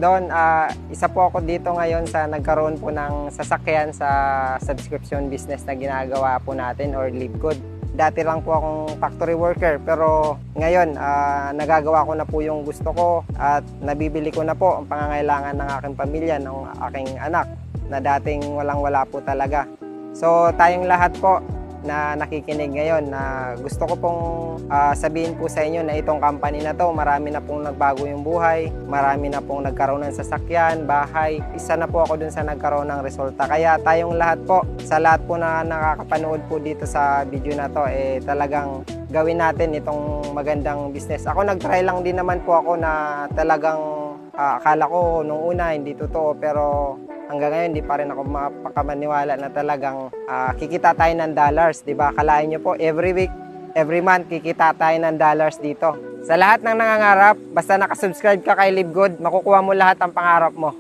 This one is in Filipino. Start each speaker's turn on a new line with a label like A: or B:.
A: doon, isa po ako dito ngayon sa nagkaroon po ng sasakyan sa subscription business na ginagawa po natin or Livegood. Dati lang po akong factory worker pero ngayon nagagawa ko na po yung gusto ko at nabibili ko na po ang pangangailangan ng aking pamilya, ng aking anak na dating walang-wala po talaga. So tayong lahat po na nakikinig ngayon, na gusto ko pong sabihin po sa inyo na itong company na to, marami na pong nagbago yung buhay, marami na pong nagkaroon ng sasakyan, bahay. Isa na po ako dun sa nagkaroon ng resulta. Kaya tayong lahat po, sa lahat po na nakakapanood po dito sa video na to, talagang gawin natin itong magandang business. Ako nagtry lang din naman po ako na talagang akala ko nung una hindi totoo, pero hanggang ngayon, di pa rin ako mapakamaniwala na talagang kikita tayo ng dollars, di ba? Akalain nyo po, every week, every month, kikita tayo ng dollars dito. Sa lahat ng nangangarap, basta nakasubscribe ka kay Livegood, makukuha mo lahat ang pangarap mo.